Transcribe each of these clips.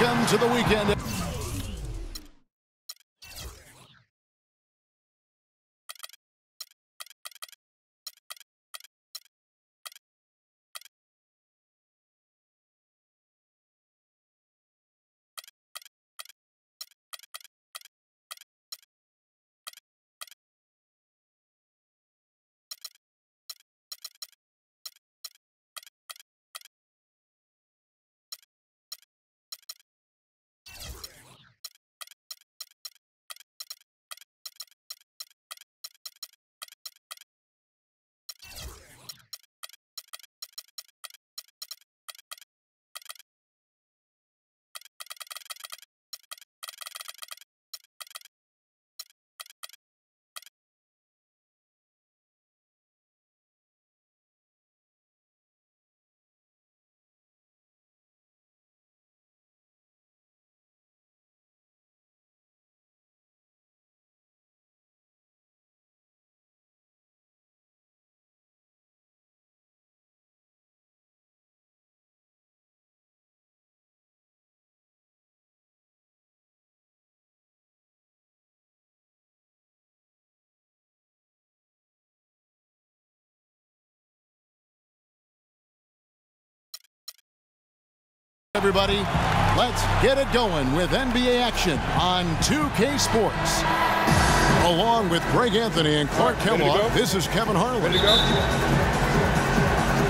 Welcome to the weekend. Everybody, let's get it going with NBA action on 2K Sports. Along with Greg Anthony and Clark Kellogg, this is Kevin Harlan. Ready to go?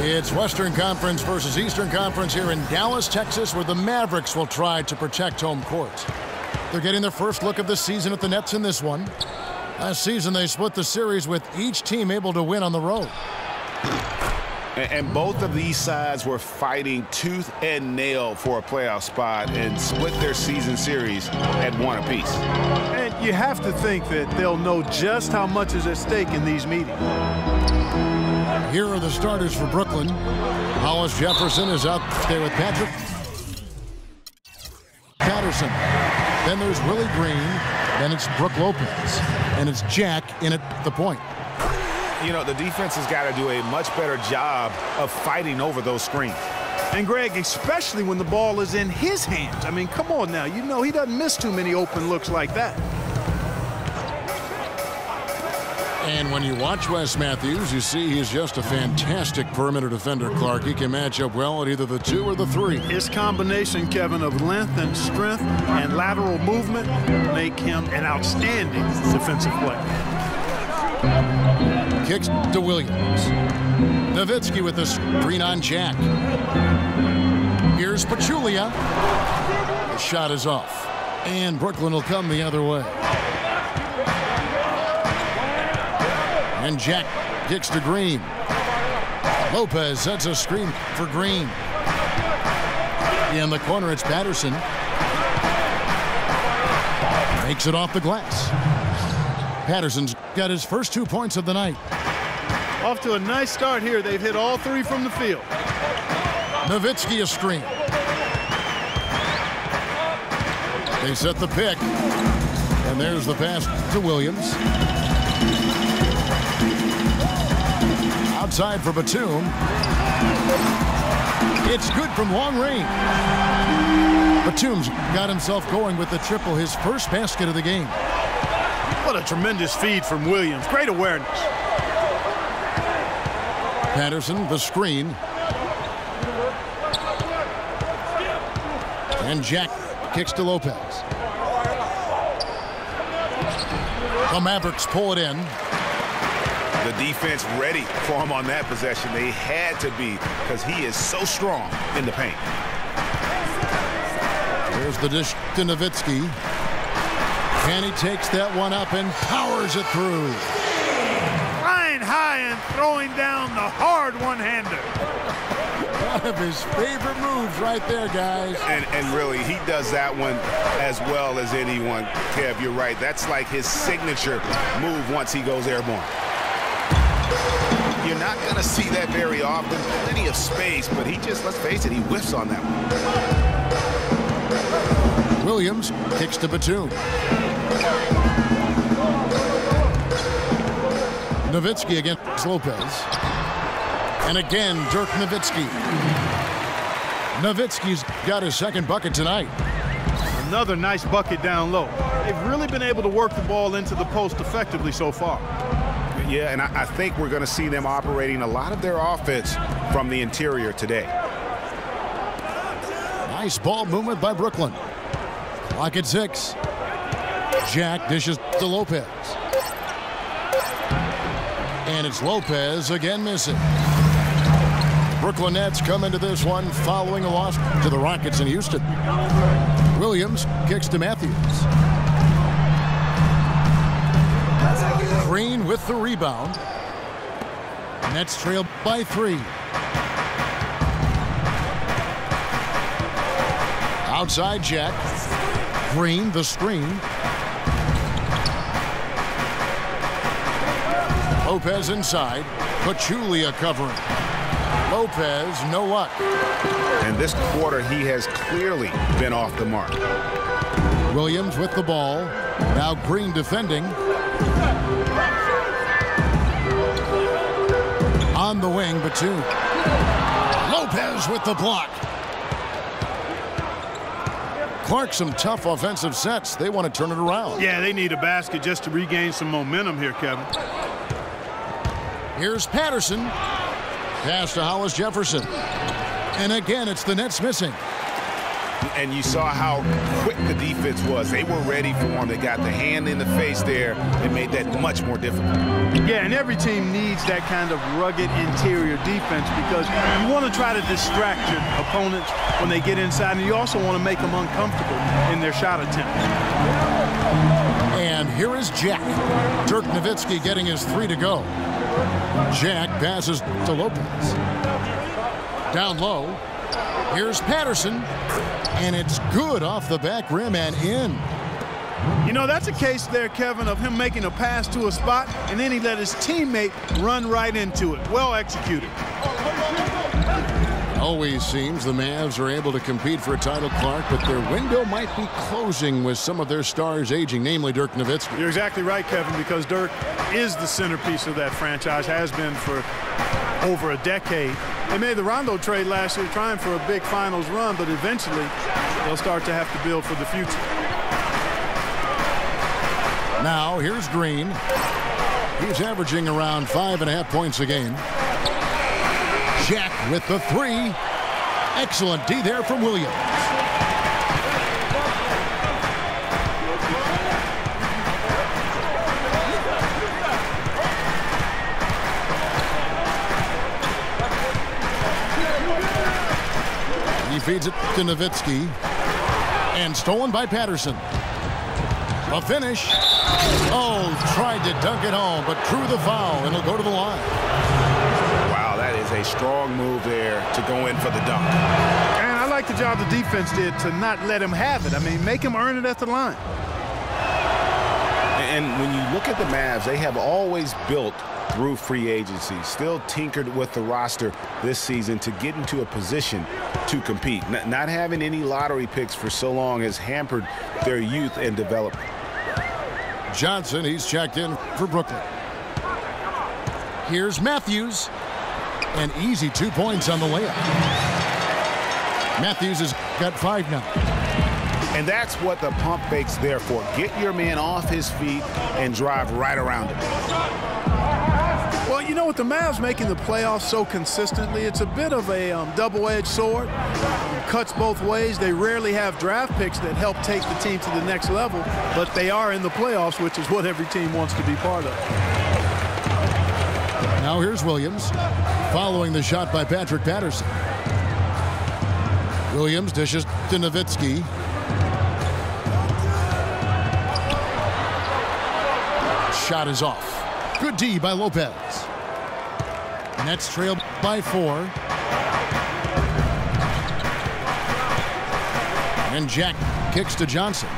It's Western Conference versus Eastern Conference here in Dallas, Texas, where the Mavericks will try to protect home court. They're getting their first look of the season at the Nets in this one. Last season, they split the series with each team able to win on the road. And both of these sides were fighting tooth and nail for a playoff spot and split their season series at one apiece. And you have to think that they'll know just how much is at stake in these meetings. Here are the starters for Brooklyn. Hollis Jefferson is out there with Patrick Patterson. Then there's Willie Green. Then it's Brook Lopez. And it's Jack in at the point. You know, the defense has got to do a much better job of fighting over those screens. And Greg, especially when the ball is in his hands. I mean, come on now. You know he doesn't miss too many open looks like that. And when you watch Wes Matthews, you see he's just a fantastic perimeter defender, Clark. He can match up well at either the 2 or the 3. His combination, Kevin, of length and strength and lateral movement make him an outstanding defensive player. Kicks to Williams. Nowitzki with the screen on Jack. Here's Pachulia. The shot is off. And Brooklyn will come the other way. And Jack kicks to Green. Lopez sets a screen for Green. In the corner, it's Patterson. Makes it off the glass. Patterson's got his first 2 points of the night. Off to a nice start here. They've hit all 3 from the field. Nowitzki a screen. They set the pick. And there's the pass to Williams. Outside for Batum. It's good from long range. Batum's got himself going with the triple, his first basket of the game. What a tremendous feed from Williams. Great awareness. Patterson, the screen. And Jack kicks to Lopez. The Mavericks pull it in. The defense ready for him on that possession. They had to be because he is so strong in the paint. Here's the dish to Nowitzki. And he takes that one up and powers it through. Flying high and throwing down the hard one-hander. One of his favorite moves right there, guys. And really, he does that one as well as anyone. Kev, you're right. That's like his signature move once he goes airborne. You're not going to see that very often. Plenty of space, but he just, let's face it, he whiffs on that one. Williams kicks to Batum. Nowitzki against Lopez. And again, Dirk Nowitzki. Nowitzki's got his second bucket tonight. Another nice bucket down low. They've really been able to work the ball into the post effectively so far. Yeah, and I think we're going to see them operating a lot of their offense from the interior today. Nice ball movement by Brooklyn. Clock at 6. Jack dishes to Lopez. And it's Lopez again missing. Brooklyn Nets come into this one following a loss to the Rockets in Houston. Williams kicks to Matthews. Green with the rebound. Nets trail by 3. Outside Jack. Green the screen. Lopez inside. Pachulia covering. Lopez, no luck. And this quarter, he has clearly been off the mark. Williams with the ball. Now Green defending. On the wing, Batum. Lopez with the block. Clark, some tough offensive sets. They want to turn it around. Yeah, they need a basket just to regain some momentum here, Kevin. Here's Patterson. Pass to Hollis Jefferson. And again, it's the Nets missing. And you saw how quick the defense was. They were ready for him. They got the hand in the face there. They made that much more difficult. Yeah, and every team needs that kind of rugged interior defense because you want to try to distract your opponents when they get inside, and you also want to make them uncomfortable in their shot attempt. And here is Jack. Dirk Nowitzki getting his 3 to go. Jack passes to Lopez. Down low. Here's Patterson. And it's good off the back rim and in. You know, that's a case there, Kevin, of him making a pass to a spot, and then he let his teammate run right into it. Well executed. Always seems the Mavs are able to compete for a title, Clark, but their window might be closing with some of their stars aging, namely Dirk Nowitzki. You're exactly right, Kevin, because Dirk is the centerpiece of that franchise, has been for over a decade. They made the Rondo trade last year trying for a big finals run, but eventually they'll start to have to build for the future. Now here's Green. He's averaging around 5.5 points a game. Jack with the 3. Excellent D there from Williams. He feeds it to Nowitzki. And stolen by Patterson. A finish. Oh, tried to dunk it home, but drew the foul, and it'll go to the line. Wow, that is a strong move there to go in for the dunk. And I like the job the defense did to not let him have it. I mean, make him earn it at the line. And when you look at the Mavs, they have always built through free agency, still tinkered with the roster this season to get into a position to compete. Not having any lottery picks for so long has hampered their youth and development. Johnson, he's checked in for Brooklyn. Here's Matthews. An easy 2 points on the layup. Matthews has got 5 now. And that's what the pump fake's there for. Get your man off his feet and drive right around him. Well, you know, with the Mavs making the playoffs so consistently, it's a bit of a double-edged sword. It cuts both ways. They rarely have draft picks that help take the team to the next level, but they are in the playoffs, which is what every team wants to be part of. Now here's Williams, following the shot by Patrick Patterson. Williams dishes to Nowitzki. Shot is off. Good D by Lopez. Nets trail by 4. And Jack kicks to Johnson.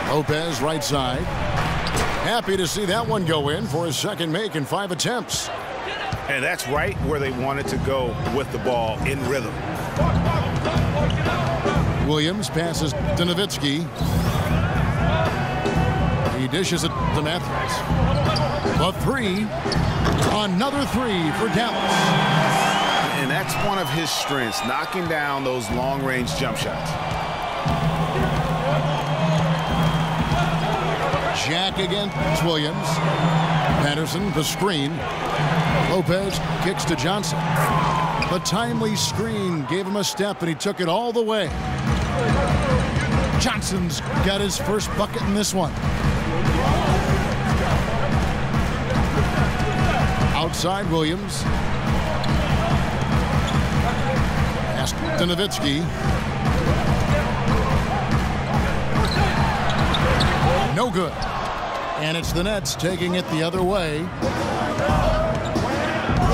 Lopez right side. Happy to see that one go in for his second make in 5 attempts. And that's right where they wanted to go with the ball, in rhythm. Williams passes to Nowitzki. He dishes it to Matthews. The 3. Another 3 for Dallas. And that's one of his strengths, knocking down those long-range jump shots. Jack against Williams. Patterson, the screen. Lopez kicks to Johnson. The timely screen gave him a step, and he took it all the way. Johnson's got his first bucket in this one. Outside Williams. Pass to Nowitzki. No good. And it's the Nets taking it the other way.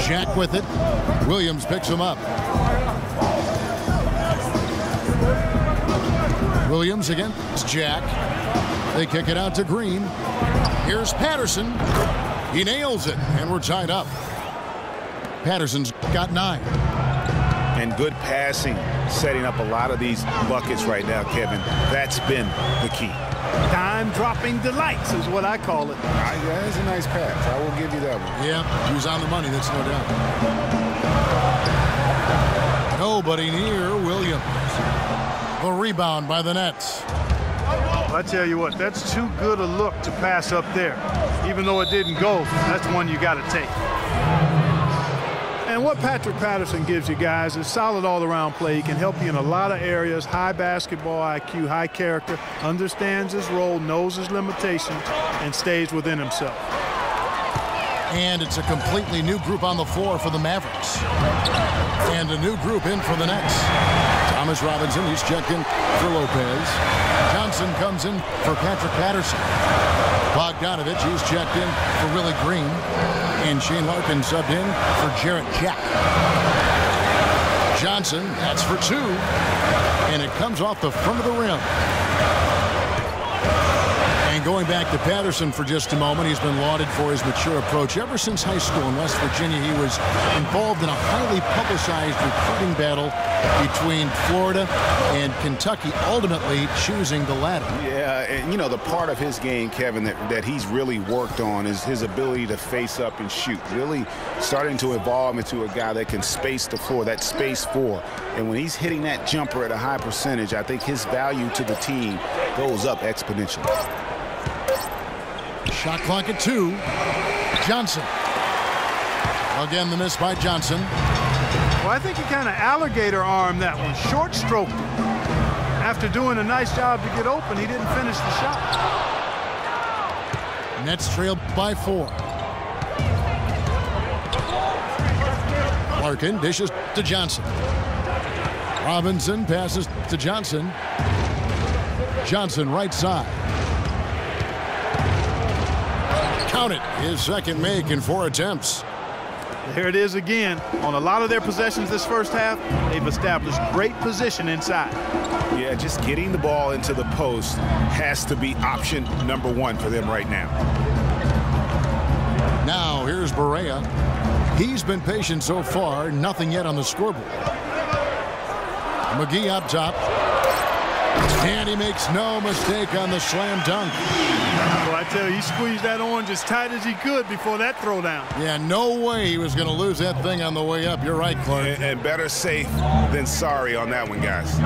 Jack with it. Williams picks him up. Williams against Jack. They kick it out to Green. Here's Patterson. He nails it, and we're tied up. Patterson's got 9. And good passing, setting up a lot of these buckets right now, Kevin. That's been the key. Time-dropping delights is what I call it. That is a nice pass. I will give you that one. Yeah, he was on the money, that's no doubt. Nobody near Williams. The rebound by the Nets. Well, I tell you what, that's too good a look to pass up there. Even though it didn't go, that's one you got to take. And what Patrick Patterson gives you guys is solid all-around play. He can help you in a lot of areas. High basketball IQ, high character, understands his role, knows his limitations, and stays within himself. And it's a completely new group on the floor for the Mavericks. And a new group in for the Nets. Thomas Robinson, he's checked in for Lopez. Johnson comes in for Patrick Patterson. Bogdanovich, he's checked in for Willie Green. And Shane Larkin subbed in for Jarrett Jack. Johnson, that's for 2. And it comes off the front of the rim. And going back to Patterson for just a moment, he's been lauded for his mature approach. Ever since high school in West Virginia, he was involved in a highly publicized recruiting battle between Florida and Kentucky, ultimately choosing the latter. Yeah, and you know, the part of his game, Kevin, that he's really worked on is his ability to face up and shoot. Really starting to evolve into a guy that can space the floor, that space 4. And when he's hitting that jumper at a high percentage, I think his value to the team goes up exponentially. Shot clock at 2. Johnson. Again, the miss by Johnson. Well, I think he kind of alligator armed that one, short stroked. After doing a nice job to get open, he didn't finish the shot. Nets trailed by 4. Larkin dishes to Johnson. Robinson passes to Johnson. Johnson right side. Count it. His second make in 4 attempts. There it is again. On a lot of their possessions this first half, they've established great position inside. Yeah, just getting the ball into the post has to be option number 1 for them right now. Now here's Barea. He's been patient so far, nothing yet on the scoreboard. McGee up top. And he makes no mistake on the slam dunk. Well, I tell you, he squeezed that on as tight as he could before that throwdown. Yeah, no way he was going to lose that thing on the way up. You're right, Clark. And better safe than sorry on that one, guys.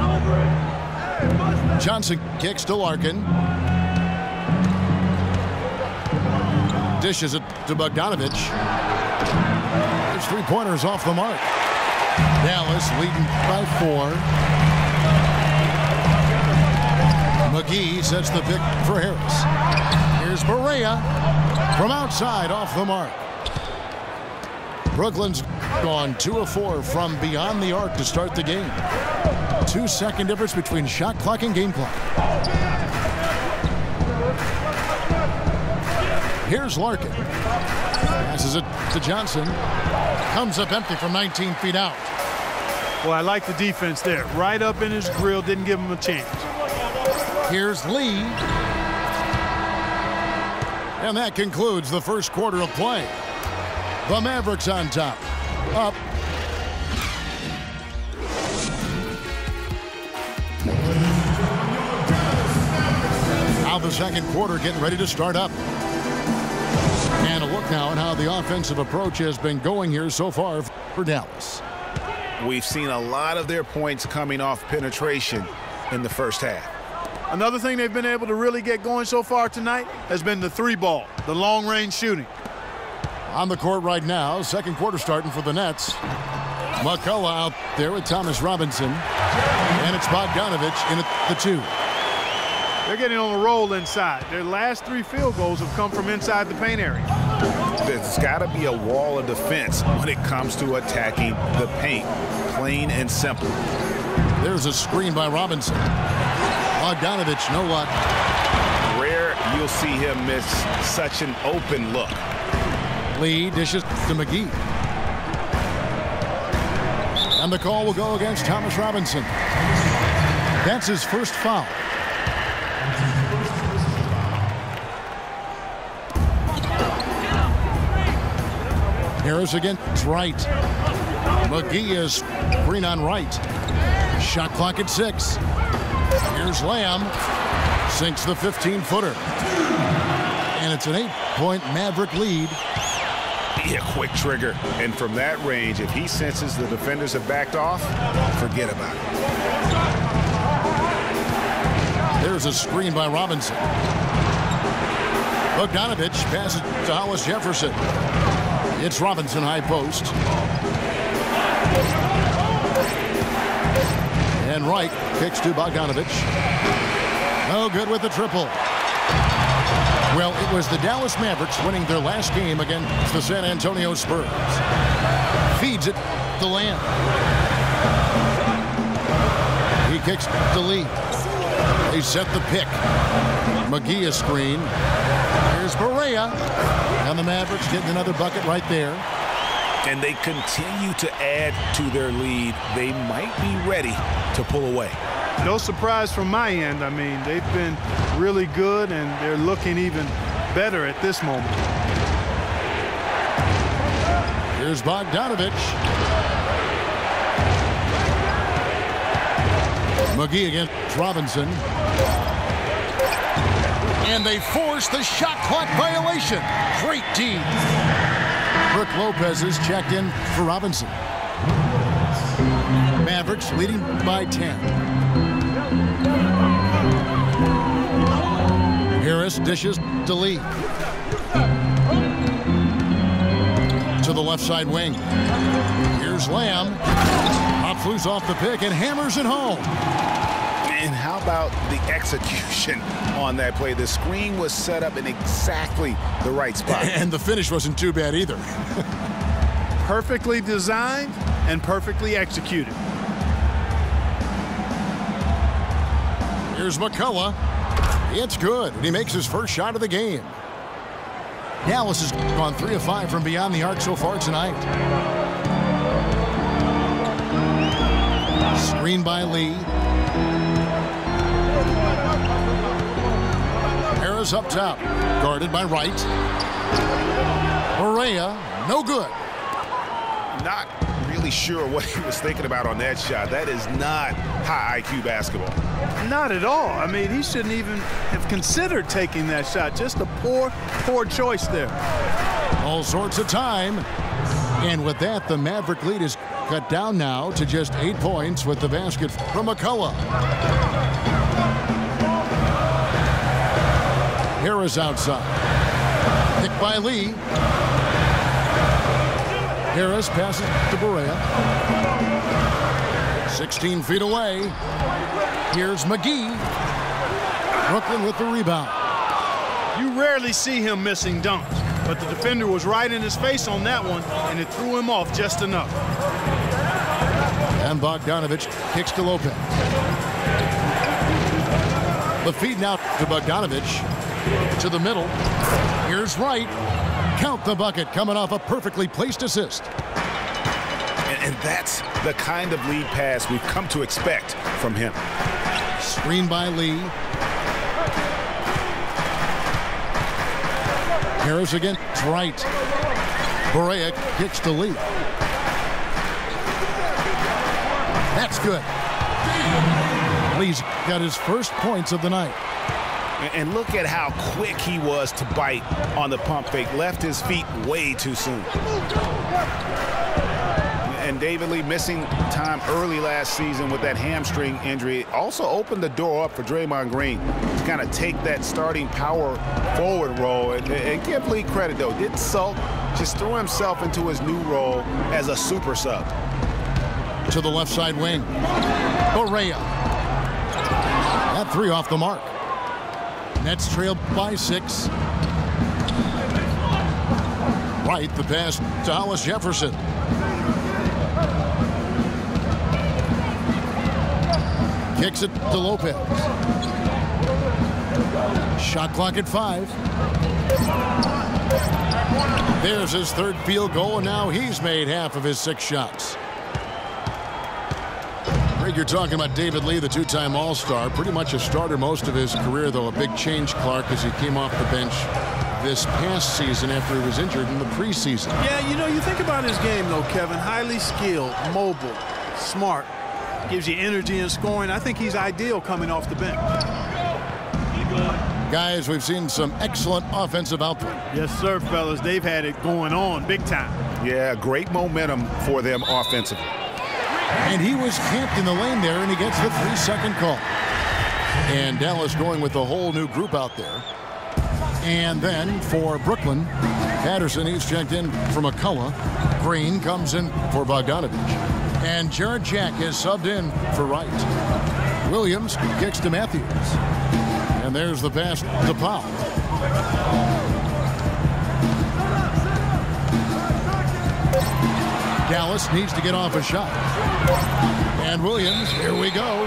Johnson kicks to Larkin. Dishes it to Bogdanovich. His 3-pointers off the mark. Dallas leading by 4. McGee sets the pick for Harris. Here's Barea from outside off the mark. Brooklyn's gone 2 of 4 from beyond the arc to start the game. 2-second difference between shot clock and game clock. Here's Larkin. Passes it to Johnson. Comes up empty from 19 feet out. Well, I like the defense there. Right up in his grill, didn't give him a chance. Here's Lee. And that concludes the first quarter of play. The Mavericks on top. Up. Now the second quarter getting ready to start up. And a look now at how the offensive approach has been going here so far for Dallas. We've seen a lot of their points coming off penetration in the first half. Another thing they've been able to really get going so far tonight has been the three ball, the long-range shooting. On the court right now, second quarter starting for the Nets. McCullough out there with Thomas Robinson. And it's Bogdanovich in at the 2. They're getting on a roll inside. Their last 3 field goals have come from inside the paint area. There's got to be a wall of defense when it comes to attacking the paint. Plain and simple. There's a screen by Robinson. Bogdanovich, no luck. Rare you'll see him miss such an open look. Lee dishes to McGee. And the call will go against Thomas Robinson. That's his first foul. Harris against Wright. McGee is green on Wright. Shot clock at 6. Here's Lamb. Sinks the 15-footer. And it's an 8-point Maverick lead. Yeah, quick trigger. And from that range, if he senses the defenders have backed off, forget about it. There's a screen by Robinson. Bogdanovich passes to Hollis Jefferson. It's Robinson high post. And Wright kicks to Bogdanovich. No good with the triple. Well, it was the Dallas Mavericks winning their last game against the San Antonio Spurs. Feeds it to Lamb. He kicks to Lee. They set the pick. McGee a screen. Here's Barea. And the Mavericks getting another bucket right there. And they continue to add to their lead. They might be ready to pull away. No surprise from my end. I mean, they've been really good, and they're looking even better at this moment. Here's Bogdanovich. McGee against Robinson. And they force the shot clock violation. Great D. Brook Lopez is checked in for Robinson. Mavericks leading by 10. Harris dishes to Lee. To the left side wing. Here's Lamb. Pop loose off the pick and hammers it home. And how about the execution on that play? The screen was set up in exactly the right spot. And the finish wasn't too bad either. Perfectly designed and perfectly executed. Here's McCullough. It's good. He makes his first shot of the game. Dallas has gone 3 of 5 from beyond the arc so far tonight. Screen by Lee. Harris up top. Guarded by Wright. Barea, no good. Not really sure what he was thinking about on that shot. That is not high IQ basketball. Not at all. I mean, he shouldn't even have considered taking that shot. Just a poor choice there. All sorts of time. And with that, the Maverick lead is cut down now to just 8 points with the basket from McCullough. Harris outside. Picked by Lee. Harris passes to Barea. 16 feet away. Here's McGee. Brooklyn with the rebound. You rarely see him missing dunks, but the defender was right in his face on that one, and it threw him off just enough. And Bogdanovich kicks to Lopez. The feed now to Bogdanovich. To the middle. Here's Wright. Count the bucket coming off a perfectly placed assist. And that's the kind of lead pass we've come to expect from him. Screen by Lee. Harris against Wright. Barea kicks to Lee. That's good. Lee's got his first points of the night. And look at how quick he was to bite on the pump fake. Left his feet way too soon. And David Lee missing time early last season with that hamstring injury also opened the door up for Draymond Green to kind of take that starting power forward role. And give Lee credit, though. Didn't sulk, just threw himself into his new role as a super sub. To the left side wing. Correa. That three off the mark. Nets trail by 6. Right, the pass to Hollis Jefferson. Kicks it to Lopez. Shot clock at 5. There's his third field goal, and now he's made half of his 6 shots. Greg, you're talking about David Lee, the two-time All-Star. Pretty much a starter most of his career, though. A big change, Clark, as he came off the bench this past season after he was injured in the preseason. Yeah, you know, you think about his game, though, Kevin. Highly skilled, mobile, smart. Gives you energy and scoring. I think he's ideal coming off the bench. Guys, we've seen some excellent offensive output. Yes, sir, fellas. They've had it going on big time. Yeah, great momentum for them offensively. And he was camped in the lane there, and he gets the 3-second call. And Dallas going with a whole new group out there. And then for Brooklyn, Patterson, he's checked in for McCullough. Green comes in for Bogdanovich. And Jarrett Jack is subbed in for Wright. Williams kicks to Matthews. And there's the pass to Powell. Dallas needs to get off a shot. And Williams, here we go.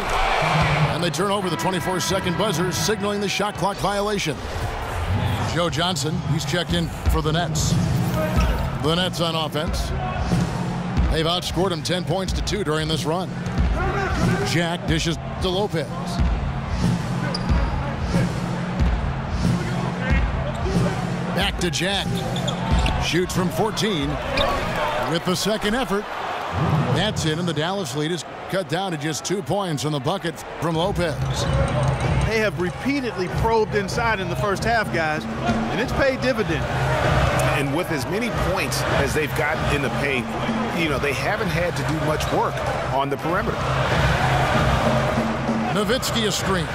And they turn over the 24-second buzzer, signaling the shot clock violation. Joe Johnson, he's checked in for the Nets. The Nets on offense. They've outscored him 10 points to 2 during this run. Jack dishes to Lopez. Back to Jack. Shoots from 14. With the second effort, that's in, and the Dallas lead is cut down to just 2 points on the bucket from Lopez. They have repeatedly probed inside in the first half, guys, and it's paid dividend. And with as many points as they've gotten in the paint, you know, they haven't had to do much work on the perimeter. Nowitzki a screen.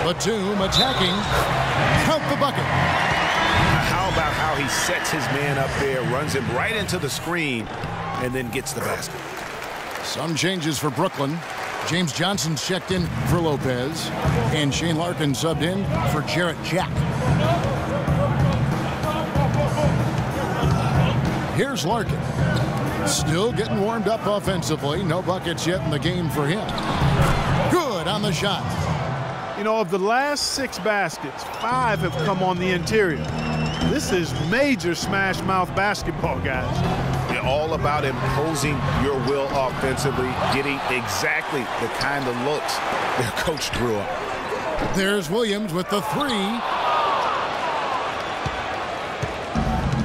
Batum attacking. Count the bucket. How about how he sets his man up there, runs him right into the screen, and then gets the basket. Some changes for Brooklyn. James Johnson's checked in for Lopez. And Shane Larkin subbed in for Jarrett Jack. Here's Larkin. Still getting warmed up offensively. No buckets yet in the game for him. Good on the shot. You know, of the last 6 baskets, 5 have come on the interior. This is major smash mouth basketball, guys. You're all about imposing your will offensively, getting exactly the kind of looks their coach drew up. There's Williams with the 3.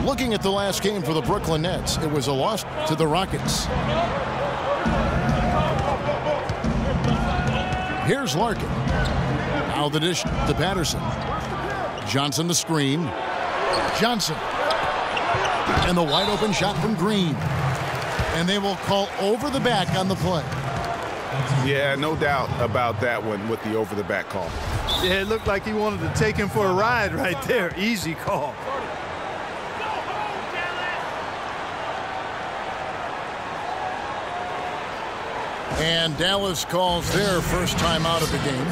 Looking at the last game for the Brooklyn Nets, it was a loss to the Rockets. Here's Larkin. Now the dish to Patterson. Johnson the screen. Johnson. And the wide open shot from Green. And they will call over the back on the play. Yeah, no doubt about that one with the over the back call. Yeah, it looked like he wanted to take him for a ride right there. Easy call. And Dallas calls their first time out of the game.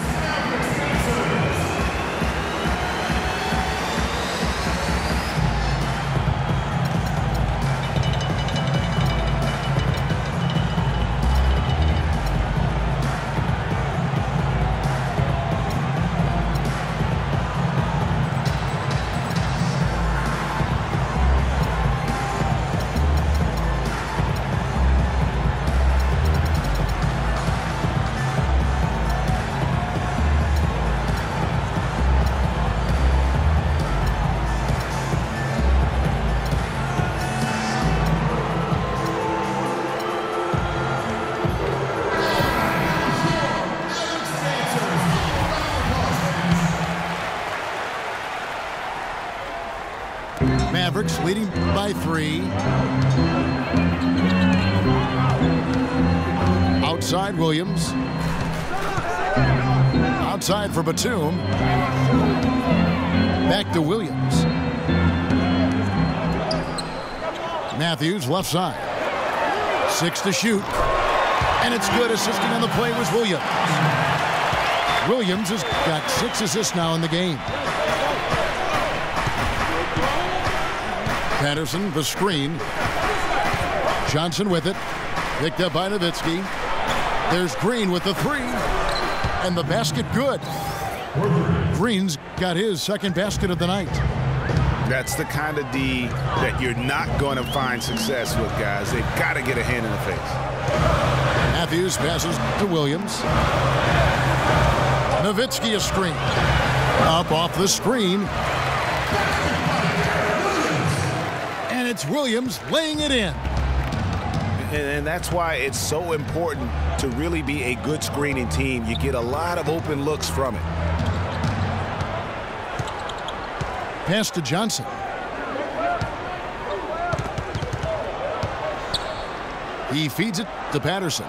Mavericks leading by 3. side, Williams. Outside for Batum. Back to Williams. Matthews, left side. 6 to shoot. And it's good. Assisting on the play was Williams. Williams has got 6 assists now in the game. Patterson, the screen. Johnson with it. Picked up by Nowitzki. There's Green with the 3. And the basket good. Green's got his second basket of the night. That's the kind of D that you're not going to find success with, guys. They've got to get a hand in the face. Matthews passes to Williams. Nowitzki a screen. Up off the screen. And it's Williams laying it in. And that's why it's so important to really be a good screening team. You get a lot of open looks from it. Pass to Johnson. He feeds it to Patterson.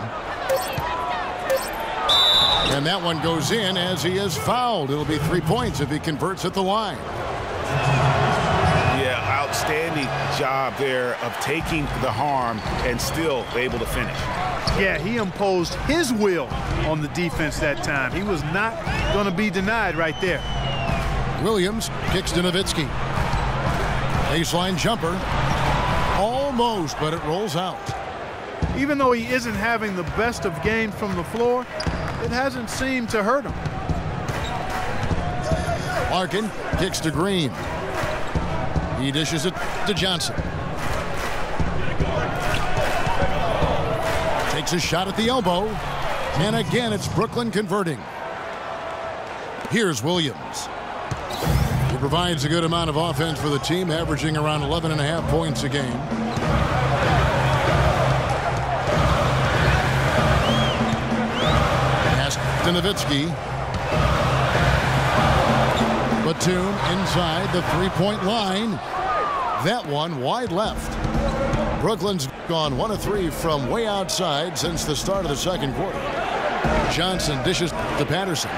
And that one goes in as he is fouled. It'll be 3 points if he converts at the line. Yeah, outstanding job there of taking the harm and still able to finish. Yeah, he imposed his will on the defense that time. He was not going to be denied right there. Williams kicks to Nowitzki. Baseline jumper. Almost, but it rolls out. Even though he isn't having the best of games from the floor, it hasn't seemed to hurt him. Larkin kicks to Green. He dishes it to Johnson. Takes a shot at the elbow. And again, it's Brooklyn converting. Here's Williams. He provides a good amount of offense for the team, averaging around 11.5 points a game. Pass to Nowitzki. Batum inside the three-point line. That one wide left. Brooklyn's gone 1 of 3 from way outside since the start of the second quarter. Johnson dishes to Patterson.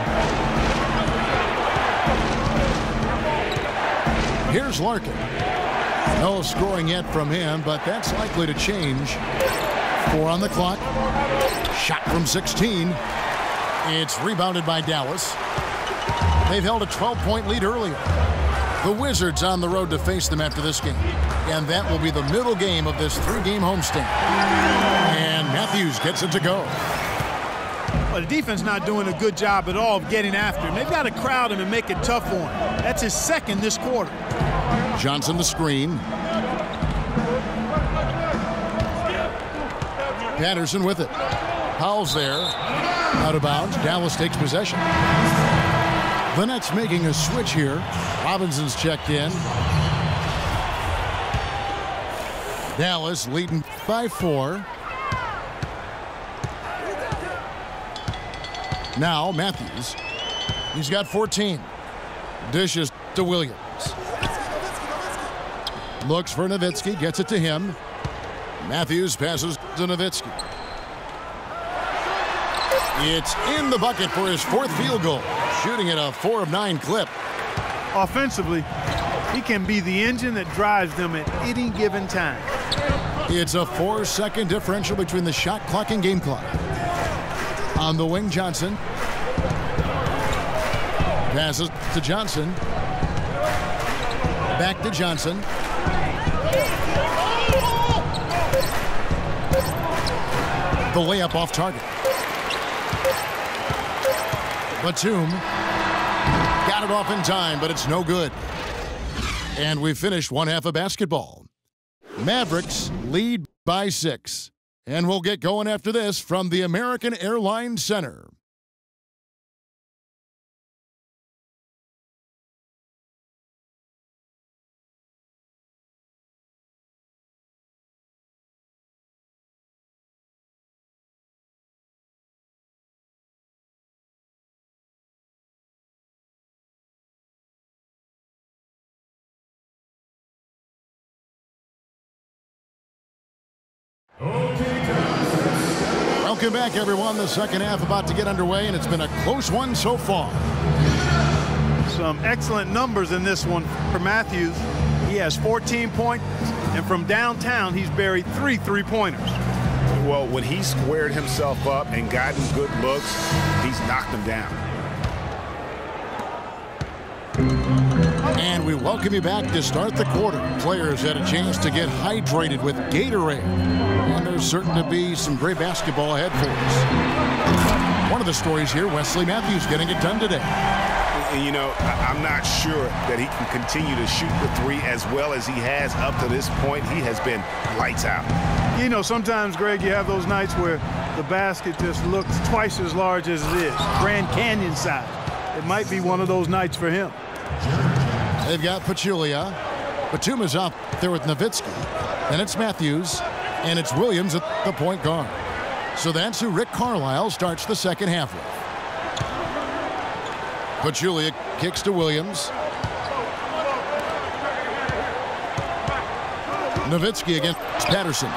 Here's Larkin. No scoring yet from him, but that's likely to change. 4 on the clock. Shot from 16. It's rebounded by Dallas. They've held a 12-point lead earlier. The Wizards on the road to face them after this game. And that will be the middle game of this 3-game homestand. And Matthews gets it to go. Well, the defense not doing a good job at all of getting after him. They've got to crowd him and make it tough for him. That's his second this quarter. Johnson the screen. Patterson with it. Powell's there. Out of bounds. Dallas takes possession. The Nets making a switch here. Robinson's checked in. Dallas leading by 4. Now Matthews. He's got 14. Dishes to Williams. Looks for Nowitzki. Gets it to him. Matthews passes to Nowitzki. It's in the bucket for his 4th field goal. Shooting at a 4 of 9 clip. Offensively, he can be the engine that drives them at any given time. It's a 4-second differential between the shot clock and game clock. On the wing, Johnson. Passes to Johnson. Back to Johnson. The layup off target. Batum got it off in time, but it's no good. And we finished one half of basketball. Mavericks lead by 6. And we'll get going after this from the American Airlines Center. Okay, guys. Welcome back, everyone. The second half about to get underway, and it's been a close one so far. Some excellent numbers in this one for Matthews. He has 14 points, and from downtown, he's buried 3 three-pointers. Well, when he squared himself up and gotten good looks, he's knocked them down. And we welcome you back to start the quarter. Players had a chance to get hydrated with Gatorade. And there's certain to be some great basketball ahead for us. One of the stories here, Wesley Matthews getting it done today. And, you know, I'm not sure that he can continue to shoot the three as well as he has up to this point. He has been lights out. You know, sometimes, Greg, you have those nights where the basket just looks twice as large as it is. Grand Canyon size. It might be one of those nights for him. They've got Pachulia. Batum is out there with Nowitzki. Then it's Matthews. And it's Williams at the point guard. So that's who Rick Carlisle starts the second half with. Pachulia kicks to Williams. Nowitzki against Patterson.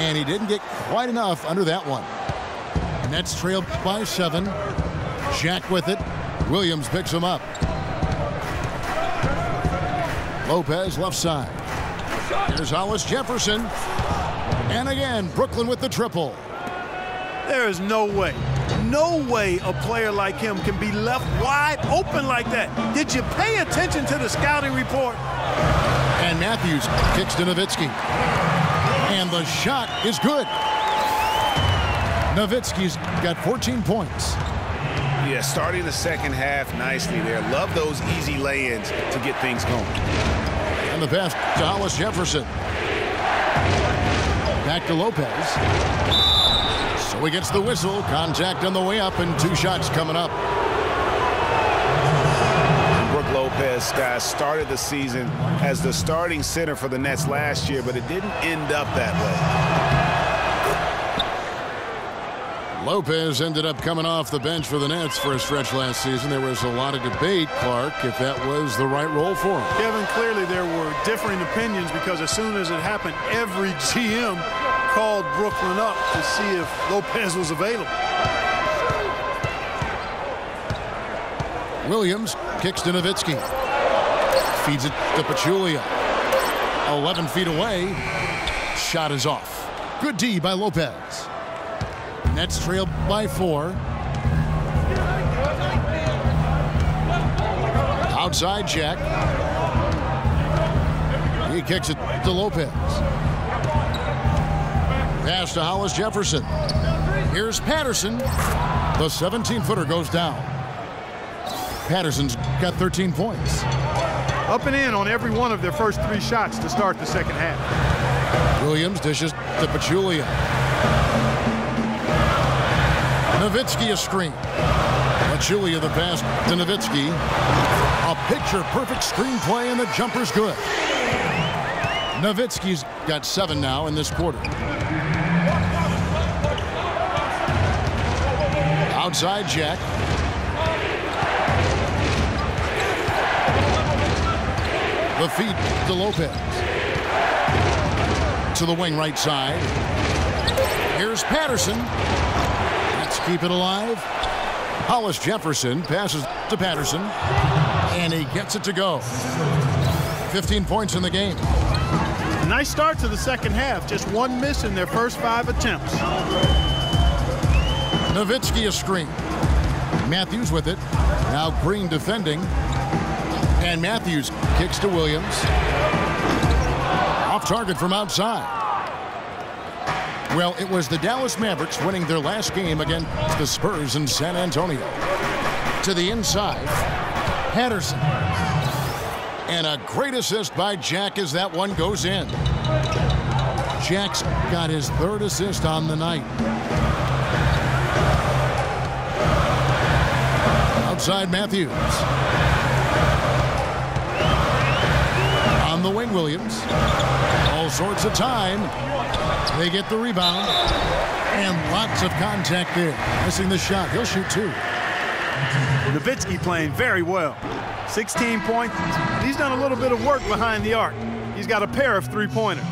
And he didn't get quite enough under that one. Nets trailed by 7. Jack with it. Williams picks him up. Lopez left side. Here's Hollis Jefferson. And again, Brooklyn with the triple. There is no way a player like him can be left wide open like that. Did you pay attention to the scouting report? And Matthews kicks to Nowitzki. And the shot is good. Nowitzki's got 14 points. Yeah, starting the second half nicely there. Love those easy lay-ins to get things going. And the pass to Hollis Jefferson. Back to Lopez. So he gets the whistle. Contact on the way up and 2 shots coming up. Brook Lopez, guys, started the season as the starting center for the Nets last year, but it didn't end up that way. Lopez ended up coming off the bench for the Nets for a stretch last season. There was a lot of debate, Clark, if that was the right role for him. Kevin, clearly there were differing opinions because as soon as it happened, every GM called Brooklyn up to see if Lopez was available. Williams kicks to Nowitzki. Feeds it to Pachulia. 11 feet away. Shot is off. Good D by Lopez. Nets trailed by 4. Outside Jack. He kicks it to Lopez. Pass to Hollis Jefferson. Here's Patterson. The 17-footer goes down. Patterson's got 13 points. Up and in on every one of their first 3 shots to start the second half. Williams dishes to Pachulia. Nowitzki a screen. Pachulia the pass to Nowitzki. A picture-perfect screenplay, and the jumper's good. Nowitzki's got 7 now in this quarter. Outside Jack. The feed to Lopez. To the wing right side. Here's Patterson. Let's keep it alive. Hollis Jefferson passes to Patterson. And he gets it to go. 15 points in the game. Nice start to the second half. Just 1 miss in their first 5 attempts. Nowitzki a screen. Matthews with it. Now Green defending. And Matthews kicks to Williams. Off target from outside. Well, it was the Dallas Mavericks winning their last game against the Spurs in San Antonio. To the inside, Patterson. And a great assist by Jack as that one goes in. Jack's got his 3rd assist on the night. Outside Matthews. On the wing, Williams. All sorts of time. They get the rebound. And lots of contact there. Missing the shot. He'll shoot 2. Nowitzki playing very well. 16 points. He's done a little bit of work behind the arc. He's got a pair of 3-pointers.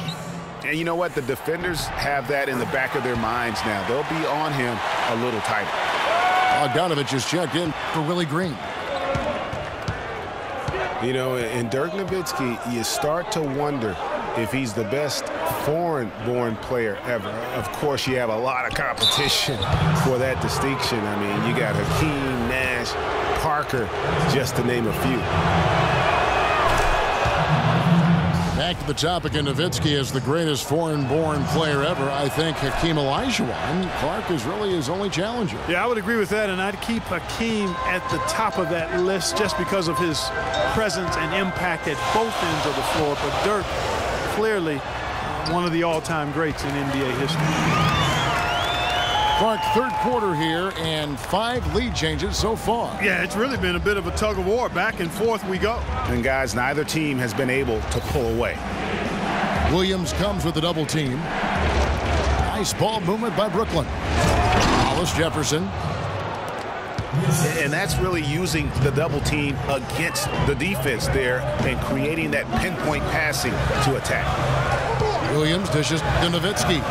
And you know what? The defenders have that in the back of their minds now. They'll be on him a little tighter. Bogdanovich is checked in for Willie Green. You know, in Dirk Nowitzki, you start to wonder if he's the best foreign-born player ever. Of course, you have a lot of competition for that distinction. I mean, you got Hakeem, Nash, Parker, just to name a few. Back to the topic, and Nowitzki is the greatest foreign-born player ever. I think Hakeem Olajuwon. Clark is really his only challenger. Yeah, I would agree with that, and I'd keep Hakeem at the top of that list just because of his presence and impact at both ends of the floor. But Dirk, clearly one of the all-time greats in NBA history. Clark, third quarter here, and 5 lead changes so far. Yeah, it's really been a bit of a tug of war. Back and forth we go. And guys, neither team has been able to pull away. Williams comes with a double team. Nice ball movement by Brooklyn. Hollis Jefferson. And that's really using the double team against the defense there and creating that pinpoint passing to attack. Williams dishes to Nowitzki.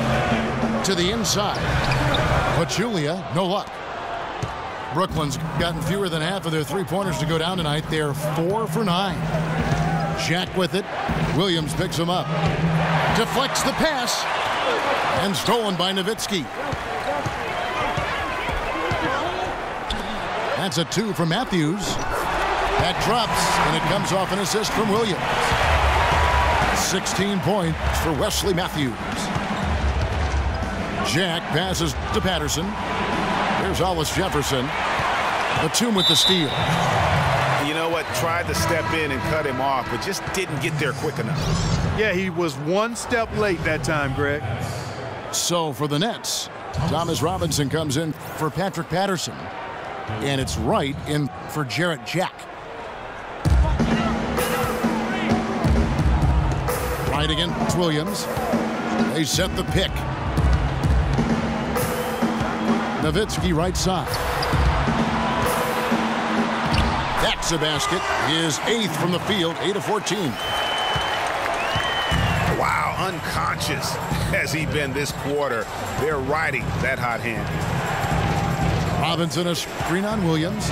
To the inside. Pachulia, no luck. Brooklyn's gotten fewer than half of their three-pointers to go down tonight. They're 4 for 9. Shaq with it. Williams picks him up. Deflects the pass. And stolen by Nowitzki. That's a 2 from Matthews. That drops, and it comes off an assist from Williams. 16 points for Wesley Matthews. Jack passes to Patterson. Here's Hollis Jefferson. Batum with the steal. You know what? Tried to step in and cut him off, but just didn't get there quick enough. Yeah, he was one step late that time, Greg. So for the Nets, Thomas Robinson comes in for Patrick Patterson. And it's Wright in for Jarrett Jack. Wright against Williams. They set the pick. Nowitzki right side. That's a basket. His 8th from the field, 8 of 14. Wow, unconscious has he been this quarter. They're riding that hot hand. Robinson a screen on Williams.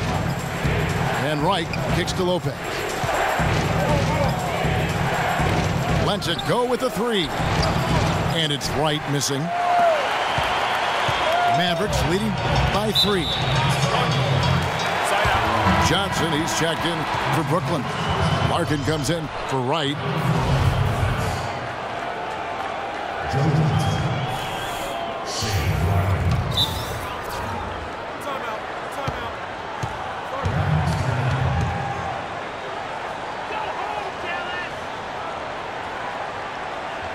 And Wright kicks to Lopez. Lets it go with a 3. And it's Wright missing. Mavericks leading by 3. Johnson, he's checked in for Brooklyn. Larkin comes in for Wright.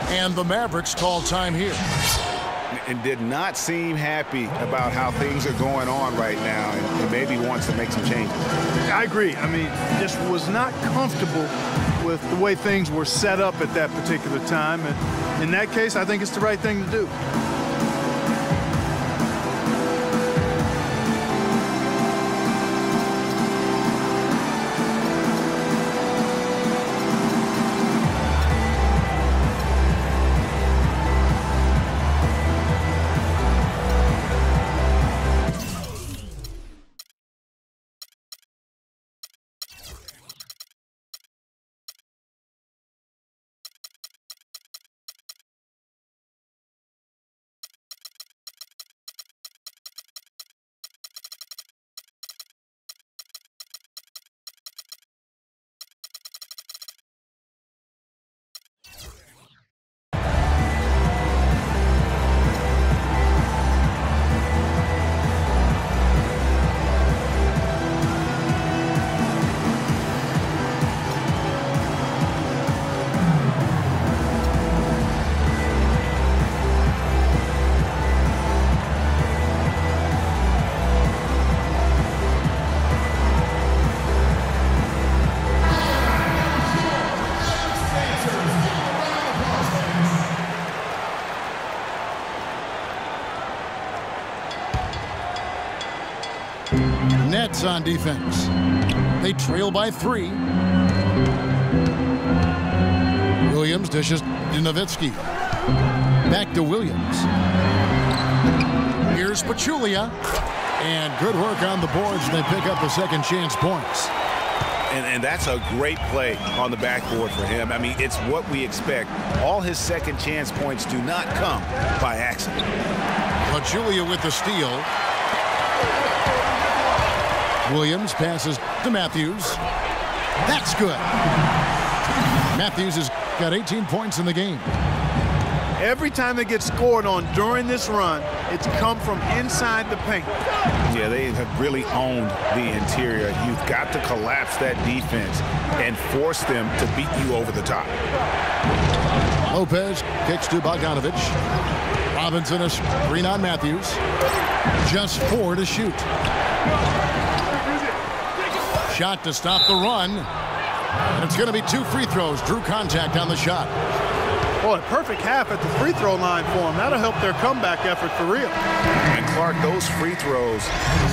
And the Mavericks call time here. And did not seem happy about how things are going on right now, and maybe wants to make some changes. I agree. I mean, just was not comfortable with the way things were set up at that particular time. And in that case, I think it's the right thing to do. Nets on defense. They trail by 3. Williams dishes to Nowitzki. Back to Williams. Here's Pachulia. And good work on the boards. They pick up the second chance points. And that's a great play on the backboard for him. I mean, it's what we expect. All his second chance points do not come by accident. Pachulia with the steal. Williams passes to Matthews. That's good. Matthews has got 18 points in the game. Every time they get scored on during this run, it's come from inside the paint. Yeah, they have really owned the interior. You've got to collapse that defense and force them to beat you over the top. Lopez kicks to Bogdanovic. Robinson a screen on Matthews. Just 4 to shoot. Shot to stop the run. And it's going to be 2 free throws. Drew contact on the shot. Boy, perfect half at the free throw line for them. That'll help their comeback effort for real. And Clark, those free throws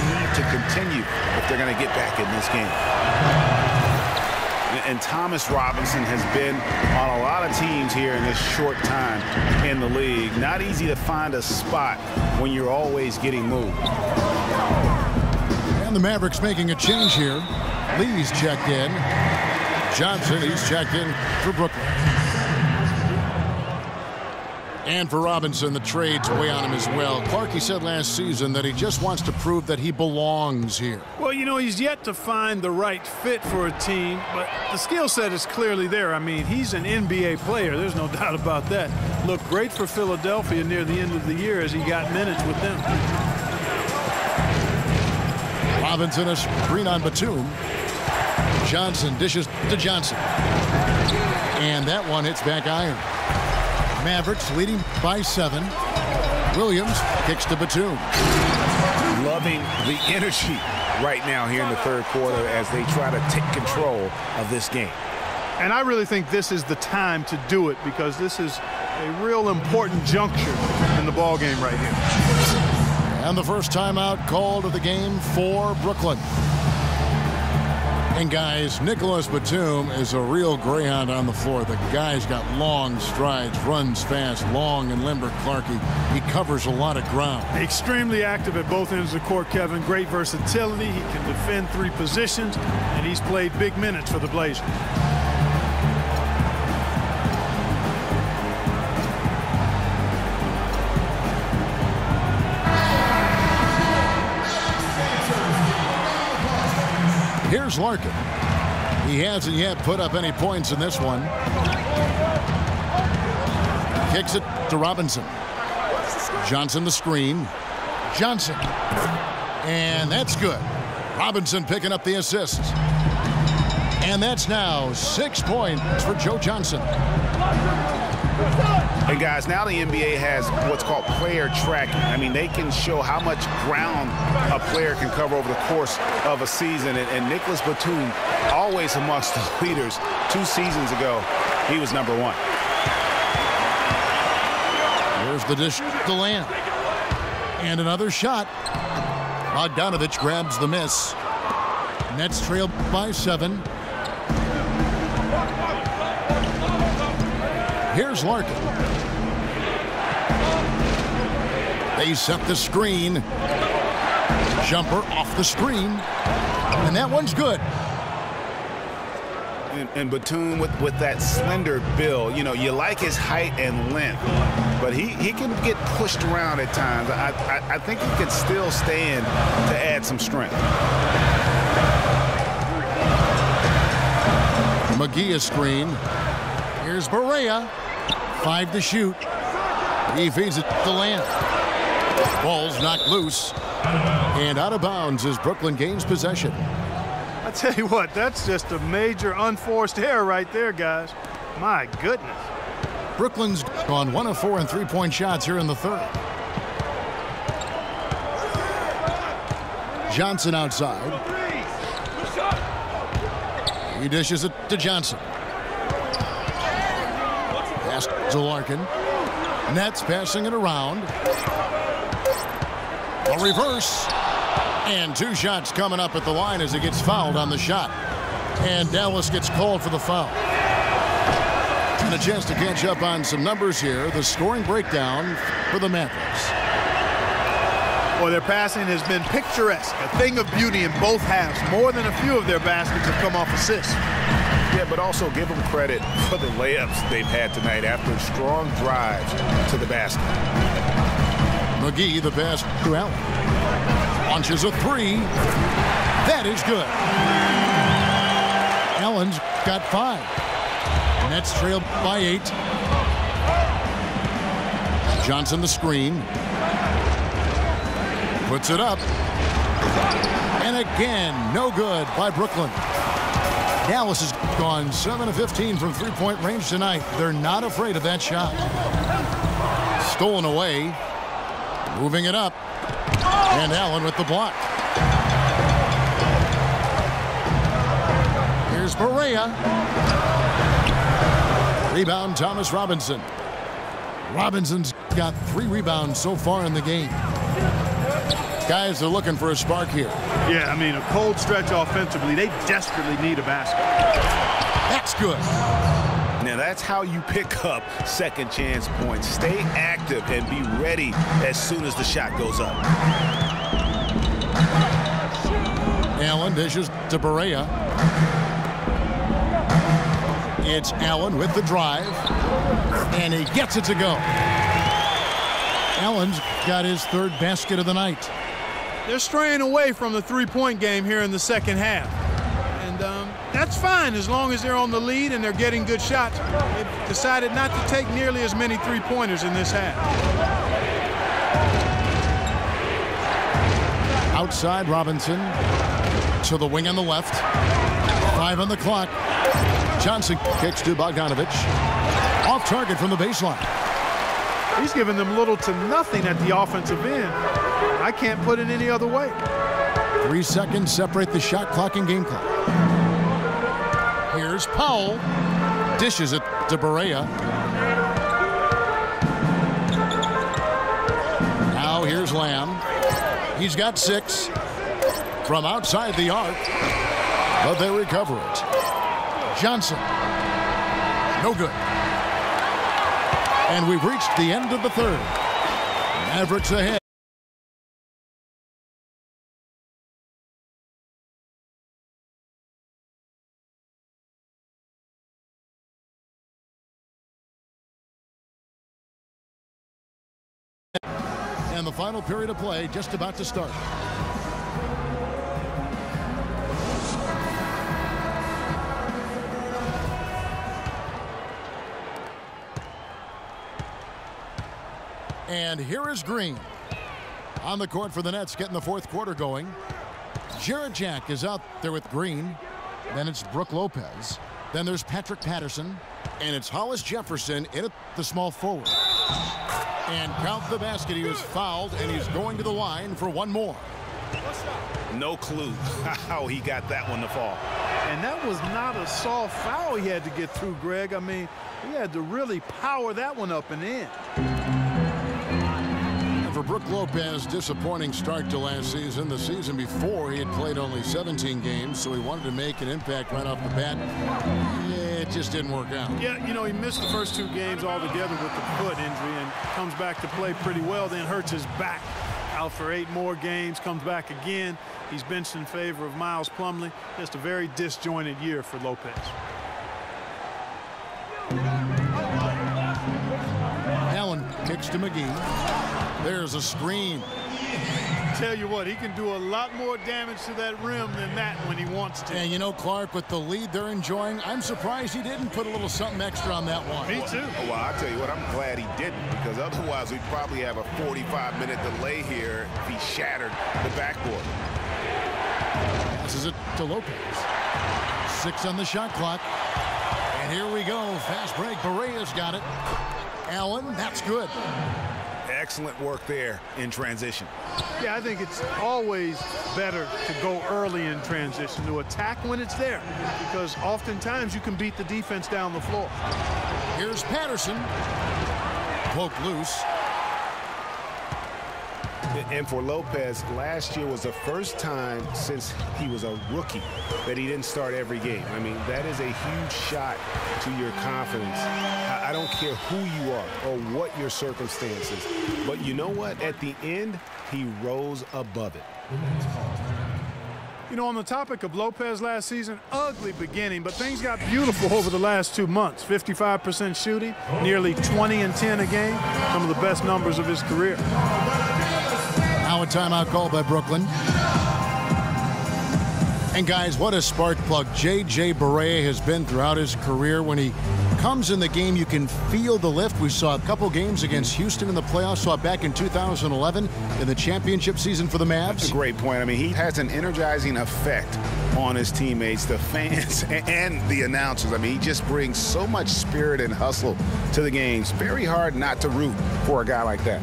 need to continue if they're going to get back in this game. And Thomas Robinson has been on a lot of teams here in this short time in the league. Not easy to find a spot when you're always getting moved. And the Mavericks making a change here. Lee's checked in. Johnson, he's checked in for Brooklyn. And for Robinson, the trade's way on him as well. Clark, he said last season that he just wants to prove that he belongs here. Well, you know, he's yet to find the right fit for a team, but the skill set is clearly there. I mean, he's an NBA player. There's no doubt about that. Looked great for Philadelphia near the end of the year as he got minutes with them. Robinson a screen on Batum. Johnson dishes to Johnson. And that one hits back iron. Mavericks leading by 7. Williams kicks to Batum. Loving the energy right now here in the third quarter as they try to take control of this game. And I really think this is the time to do it because this is a real important juncture in the ball game right here. And the first timeout called of the game for Brooklyn. And guys, Nicholas Batum is a real greyhound on the floor. The guy's got long strides, runs fast, long and limber. Clarkie, he covers a lot of ground. Extremely active at both ends of the court, Kevin. Great versatility. He can defend 3 positions, and he's played big minutes for the Blazers. Here's Larkin. He hasn't yet put up any points in this one. Kicks it to Robinson. Johnson the screen. Johnson. And that's good. Robinson picking up the assist. And that's now 6 points for Joe Johnson. And guys, now the NBA has what's called player tracking. I mean, they can show how much ground a player can cover over the course of a season. And Nicholas Batum, always amongst the leaders. 2 seasons ago, he was #1. Here's the dish to Lamb. And another shot. Bogdanovic grabs the miss. Nets trail by 7. Here's Larkin. They set the screen. Jumper off the screen. And that one's good. And Batum with that slender build, you know, you like his height and length, but he can get pushed around at times. I think he can still stand to add some strength. McGee a screen. Here's Barea. 5 to shoot. He feeds it to Lamb. Ball's knocked loose. And out of bounds as Brooklyn gains possession. I tell you what, that's just a major unforced error right there, guys. My goodness. Brooklyn's gone 1 of 4 in 3-point shots here in the third. Johnson outside. He dishes it to Johnson. Pass to Larkin. Nets passing it around. A reverse. And 2 shots coming up at the line as he gets fouled on the shot. And Dallas gets called for the foul. And a chance to catch up on some numbers here. The scoring breakdown for the Mavericks. Well, their passing has been picturesque, a thing of beauty in both halves. More than a few of their baskets have come off assists. Yeah, but also give them credit for the layups they've had tonight after strong drives to the basket. McGee, the pass to Allen. Launches a three. That is good. Allen's got 5. Nets trailed by 8. Johnson the screen. Puts it up. And again, no good by Brooklyn. Dallas has gone 7 of 15 from three-point range tonight. They're not afraid of that shot. Stolen away. Moving it up. And Allen with the block. Here's Barea. Rebound, Thomas Robinson. Robinson's got 3 rebounds so far in the game. Guys are looking for a spark here. Yeah, I mean, a cold stretch offensively. They desperately need a basket. That's good. Now, that's how you pick up second chance points. Stay active and be ready as soon as the shot goes up. Allen dishes to Barea. It's Allen with the drive. And he gets it to go. Allen's got his 3rd basket of the night. They're straying away from the three-point game here in the second half. And that's fine as long as they're on the lead and they're getting good shots. They've decided not to take nearly as many three-pointers in this half. Outside Robinson to the wing on the left. 5 on the clock. Johnson kicks to Bogdanovich. Off target from the baseline. He's given them little to nothing at the offensive end. I can't put it any other way. 3 seconds separate the shot clock and game clock. Here's Powell. Dishes it to Barea. Now here's Lamb. He's got 6 from outside the arc, but they recover it. Johnson. No good. And we've reached the end of the 3rd. Mavericks ahead. And the final period of play just about to start. And here is Green on the court for the Nets, getting the 4th quarter going. Jarrett Jack is out there with Green. Then it's Brook Lopez. Then there's Patrick Patterson. And it's Hollis Jefferson in at the small forward. And count the basket. He was fouled, and he's going to the line for 1 more. No clue how he got that one to fall. And that was not a soft foul he had to get through, Greg. I mean, he had to really power that one up and in. For Brook Lopez, disappointing start to last season. The season before, he had played only 17 games, so he wanted to make an impact right off the bat. Yeah, it just didn't work out. Yeah, you know, he missed the first 2 games altogether with the foot injury and comes back to play pretty well, then hurts his back. Out for 8 more games, comes back again. He's benched in favor of Miles Plumlee. Just a very disjointed year for Lopez. Allen kicks to McGee. There's a screen. Tell you what, he can do a lot more damage to that rim than that when he wants to. And you know, Clark, with the lead they're enjoying, I'm surprised he didn't put a little something extra on that one. Me too. Well, I'll tell you what, I'm glad he didn't, because otherwise we'd probably have a 45-minute delay here if he shattered the backboard. Passes it to Lopez. 6 on the shot clock. And here we go. Fast break. Barea's got it. Allen, that's good. Excellent work there in transition. Yeah, I think it's always better to go early in transition, to attack when it's there, because oftentimes you can beat the defense down the floor. Here's Patterson. Poke loose. And for Lopez, last year was the first time since he was a rookie that he didn't start every game. I mean, that is a huge shot to your confidence. I don't care who you are or what your circumstances, but you know what? At the end, he rose above it. You know, on the topic of Lopez last season, ugly beginning, but things got beautiful over the last 2 months. 55% shooting, nearly 20 and 10 a game, some of the best numbers of his career. Now a timeout call by Brooklyn. And guys, what a spark plug J.J. Barea has been throughout his career. When he comes in the game, you can feel the lift. We saw a couple games against Houston in the playoffs, saw it back in 2011 in the championship season for the Mavs. That's a great point. I mean, he has an energizing effect on his teammates, the fans, and the announcers. I mean, he just brings so much spirit and hustle to the games. Very hard not to root for a guy like that.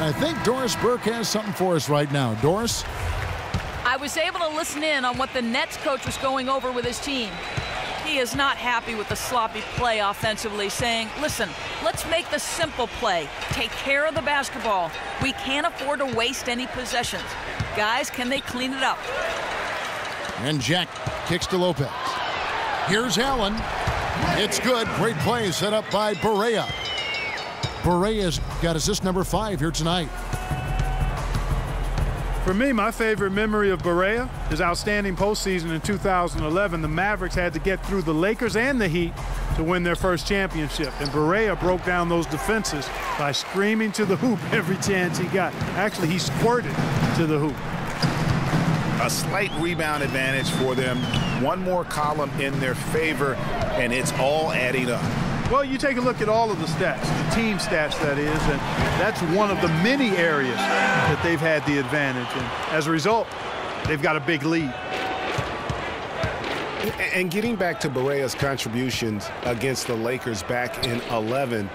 I think Doris Burke has something for us right now. Doris? I was able to listen in on what the Nets coach was going over with his team. He is not happy with the sloppy play offensively, saying, listen, let's make the simple play. Take care of the basketball. We can't afford to waste any possessions. Guys, can they clean it up? And Jack kicks to Lopez. Here's Allen. It's good. Great play set up by Barea. Barea's got assist number 5 here tonight. For me, my favorite memory of Barea, his outstanding postseason in 2011. The Mavericks had to get through the Lakers and the Heat to win their first championship. And Barea broke down those defenses by screaming to the hoop every chance he got. Actually, he squirted to the hoop. A slight rebound advantage for them. One more column in their favor, and it's all adding up. Well, you take a look at all of the stats, the team stats, that is, and that's one of the many areas that they've had the advantage. And as a result, they've got a big lead. And getting back to Barea's contributions against the Lakers back in 11,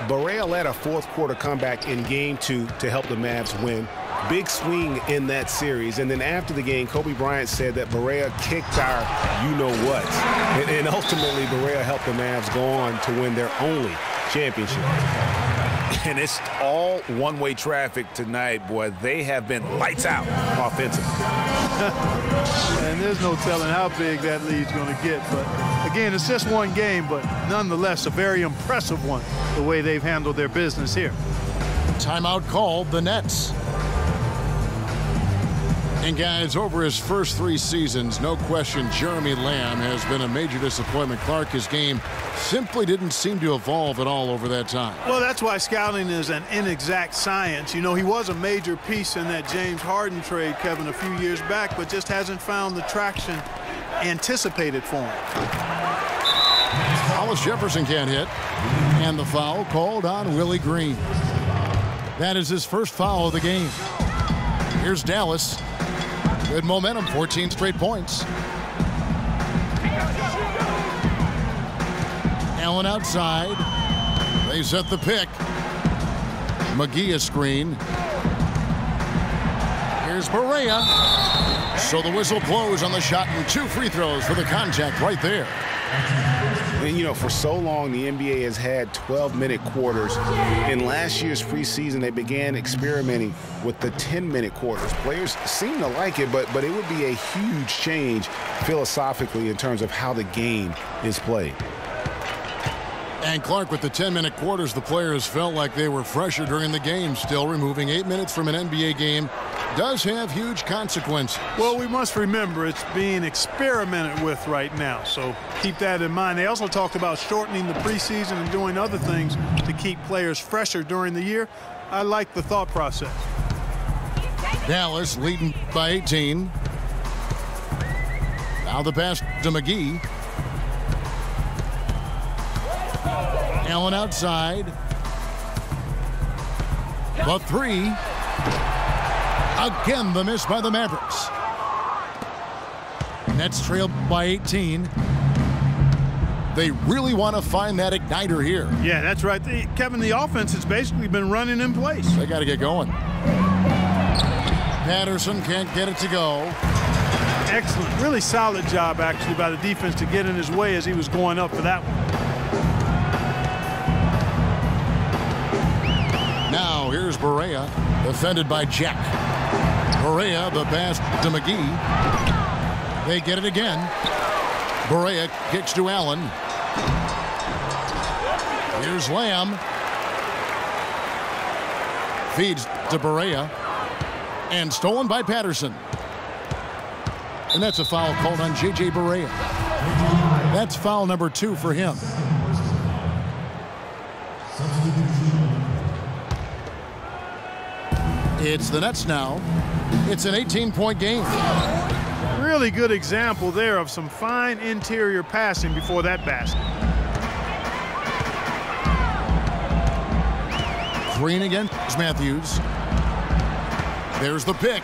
Barea led a fourth-quarter comeback in Game 2 to help the Mavs win. Big swing in that series. And then after the game, Kobe Bryant said that Barea kicked our you-know-what. And ultimately, Barea helped the Mavs go on to win their only championship. And it's all one-way traffic tonight, boy. They have been lights out offensively. And there's no telling how big that lead's going to get. But, again, it's just one game, but nonetheless a very impressive one, the way they've handled their business here. Timeout called the Nets. And guys, over his first 3 seasons, no question Jeremy Lamb has been a major disappointment. Clark, his game simply didn't seem to evolve at all over that time. Well, that's why scouting is an inexact science. You know, he was a major piece in that James Harden trade, Kevin, a few years back, but just hasn't found the traction anticipated for him. Hollis Jefferson can't hit. And the foul called on Willie Green. That is his first foul of the game. Here's Dallas. Good momentum, 14 straight points. Allen outside. They set the pick. McGee a screen. Here's Barea. So the whistle blows on the shot and 2 free throws for the contact right there. And, you know, for so long, the NBA has had 12-minute quarters. In last year's preseason, they began experimenting with the 10-minute quarters. Players seem to like it, but it would be a huge change philosophically in terms of how the game is played. And Clark, with the 10-minute quarters, the players felt like they were fresher during the game. Still, removing 8 minutes from an NBA game does have huge consequences. Well, we must remember it's being experimented with right now, so keep that in mind. They also talked about shortening the preseason and doing other things to keep players fresher during the year. I like the thought process. Dallas leading by 18. Now the pass to McGee. Allen outside. The 3. Again, the miss by the Mavericks. Nets trailed by 18. They really want to find that igniter here. Yeah, that's right. Kevin, the offense has basically been running in place. They got to get going. Patterson can't get it to go. Excellent. Really solid job, actually, by the defense to get in his way as he was going up for that one. Barea, defended by Jack. Barea, the pass to McGee. They get it again. Barea kicks to Allen. Here's Lamb. Feeds to Barea. And stolen by Patterson. And that's a foul called on J.J. Barea. That's foul number 2 for him. It's the Nets now. It's an 18-point game. Really good example there of some fine interior passing before that basket. Green against Matthews. There's the pick.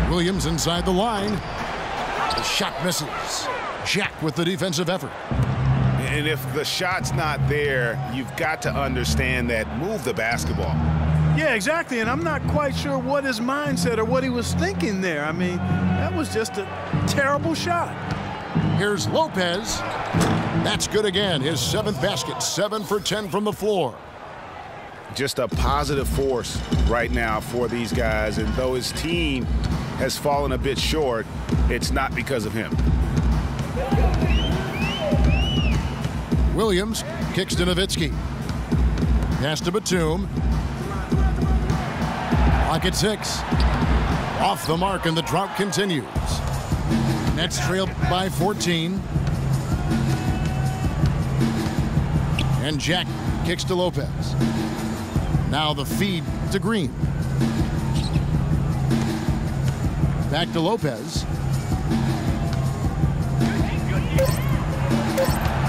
Williams inside the line. The shot misses. Jack with the defensive effort. And if the shot's not there, you've got to understand that. Move the basketball. Yeah, exactly, and I'm not quite sure what his mindset or what he was thinking there. I mean, that was just a terrible shot. Here's Lopez. That's good again. His 7th basket, 7 for 10 from the floor. Just a positive force right now for these guys, and though his team has fallen a bit short, it's not because of him. Williams kicks to Nowitzki. Pass to Batum. Clock at 6. Off the mark, and the drought continues. Nets trail by 14. And Jack kicks to Lopez. Now the feed to Green. Back to Lopez.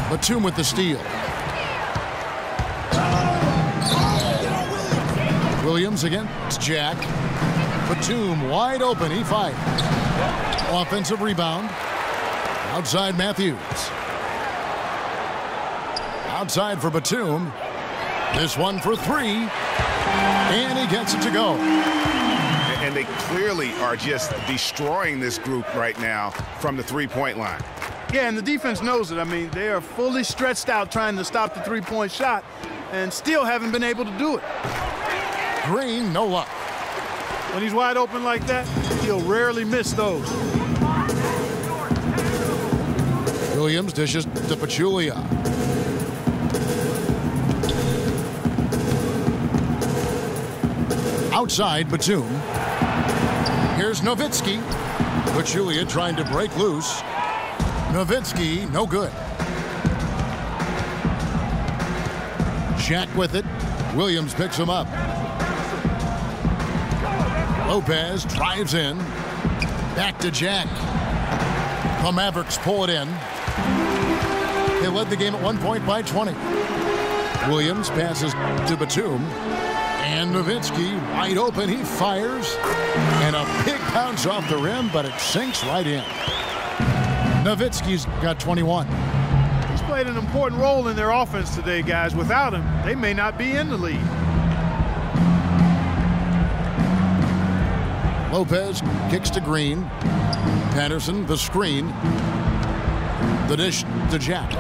Batum with the steal. Williams against Jack. Batum wide open. He fires. Offensive rebound. Outside Matthews. Outside for Batum. This one for 3. And he gets it to go. And they clearly are just destroying this group right now from the three-point line. Yeah, and the defense knows it. I mean, they are fully stretched out trying to stop the three-point shot and still haven't been able to do it. Green, no luck. When he's wide open like that, he'll rarely miss those. Williams dishes to Pachulia. Outside Batum. Here's Nowitzki. Pachulia trying to break loose. Nowitzki, no good. Jack with it. Williams picks him up. Lopez drives in. Back to Jack. The Mavericks pull it in. They led the game at 1 point by 20. Williams passes to Batum. And Nowitzki wide open. He fires. And a big bounce off the rim, but it sinks right in. Nowitzki's got 21. He's played an important role in their offense today, guys. Without him, they may not be in the lead. Lopez kicks to Green. Patterson, the screen. The dish to Jack.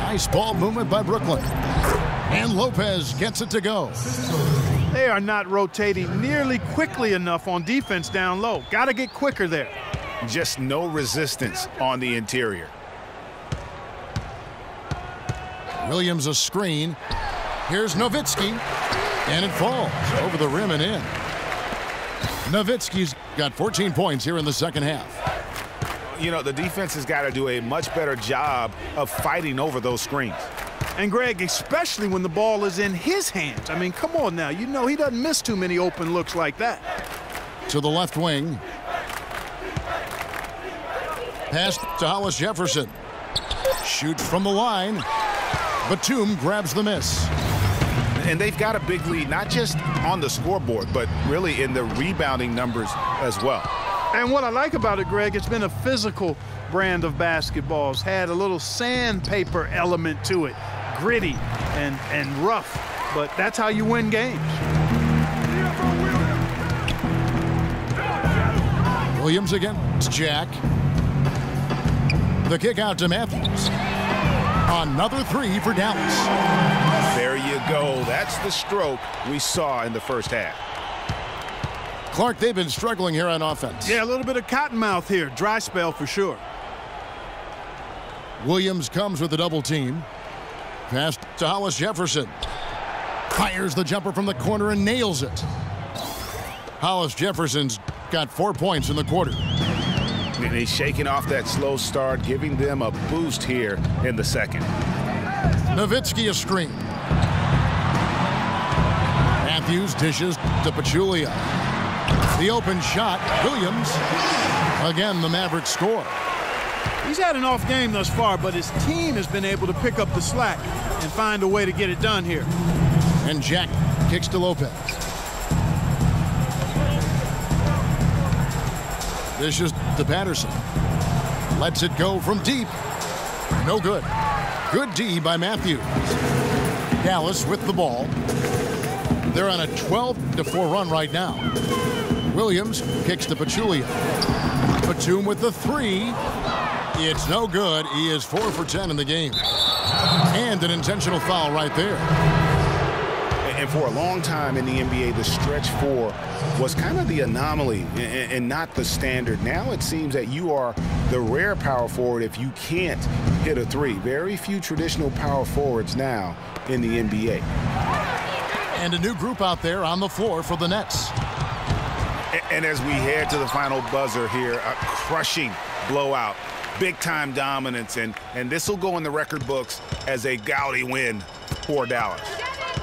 Nice ball movement by Brooklyn. And Lopez gets it to go. They are not rotating nearly quickly enough on defense down low. Got to get quicker there. Just no resistance on the interior. Williams a screen. Here's Nowitzki. And it falls over the rim and in. Nowitzki's got 14 points here in the second half. You know, the defense has got to do a much better job of fighting over those screens. And Greg, especially when the ball is in his hands. I mean, come on now. You know he doesn't miss too many open looks like that. To the left wing. Pass to Hollis Jefferson. Shoots from the line. Batum grabs the miss. And they've got a big lead, not just on the scoreboard, but really in the rebounding numbers as well. And what I like about it, Greg, it's been a physical brand of basketball. It's had a little sandpaper element to it. Gritty and rough, but that's how you win games. Williams again. It's Jack. The kick out to Matthews. Another three for Dallas. There you go. That's the stroke we saw in the first half. Clark, they've been struggling here on offense. Yeah, a little bit of cottonmouth here. Dry spell for sure. Williams comes with a double team. Pass to Hollis Jefferson. Fires the jumper from the corner and nails it. Hollis Jefferson's got 4 points in the quarter. And he's shaking off that slow start, giving them a boost here in the second. Nowitzki a screen. Matthews dishes to Pachulia. The open shot. Williams. Again, the Mavericks score. He's had an off game thus far, but his team has been able to pick up the slack and find a way to get it done here. And Jack kicks to Lopez. Dishes to Patterson. Lets it go from deep. No good. Good D by Matthews. Dallas with the ball. They're on a 12-4 run right now. Williams kicks to Pachulia. Batum with the three. It's no good. He is 4 for 10 in the game. And an intentional foul right there. And for a long time in the NBA, the stretch four was kind of the anomaly and not the standard. Now it seems that you are the rare power forward if you can't hit a three. Very few traditional power forwards now in the NBA. And a new group out there on the floor for the Nets. And as we head to the final buzzer here, a crushing blowout, big-time dominance, and this will go in the record books as a gaudy win for Dallas.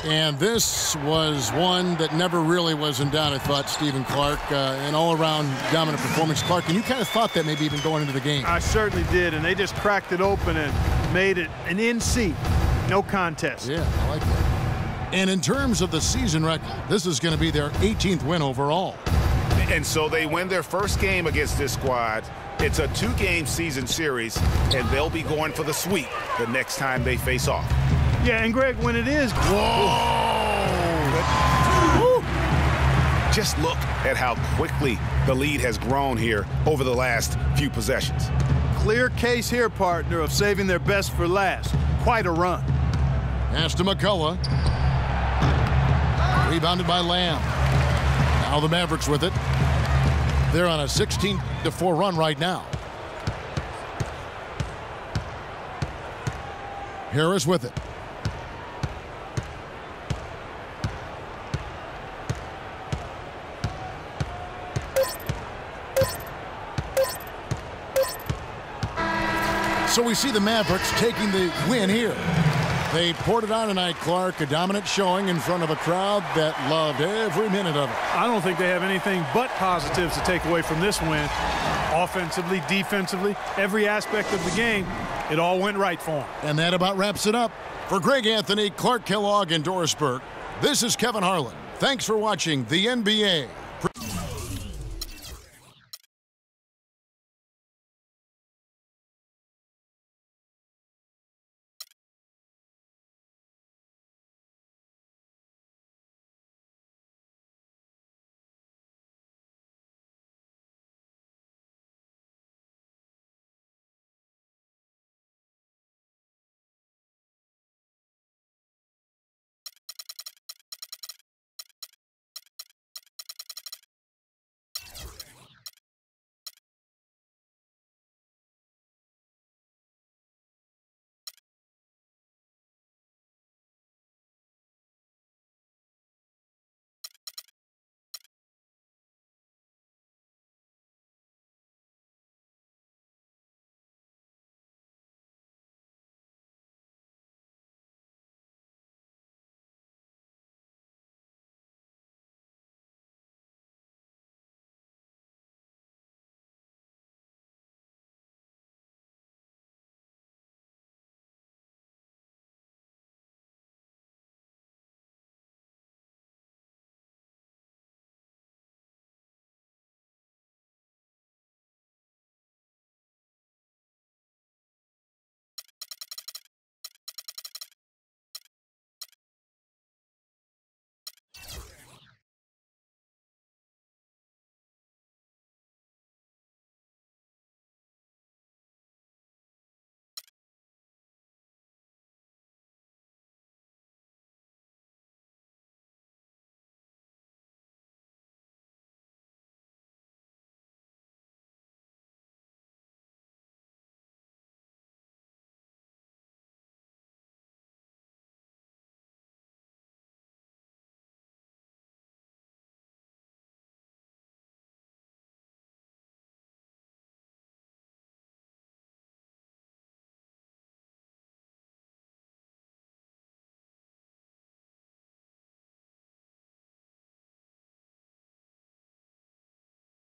And this was one that never really was in doubt, I thought, Stephen Clark. An all-around dominant performance. Clark, and you kind of thought that maybe even going into the game. I certainly did, and they just cracked it open and made it an NC. No contest. Yeah, I like that. And in terms of the season record, this is going to be their 18th win overall. And so they win their first game against this squad. It's a 2-game season series, and they'll be going for the sweep the next time they face off. Yeah, and Greg, when it is... Just look at how quickly the lead has grown here over the last few possessions. Clear case here, partner, of saving their best for last. Quite a run. Pass to McCullough. Rebounded by Lamb. Now the Mavericks with it. They're on a 16-4 run right now. Harris with it. So we see the Mavericks taking the win here. They poured it on tonight, Clark. A dominant showing in front of a crowd that loved every minute of it. I don't think they have anything but positives to take away from this win. Offensively, defensively, every aspect of the game, it all went right for them. And that about wraps it up. For Greg Anthony, Clark Kellogg, and Doris Burke, this is Kevin Harlan. Thanks for watching the NBA.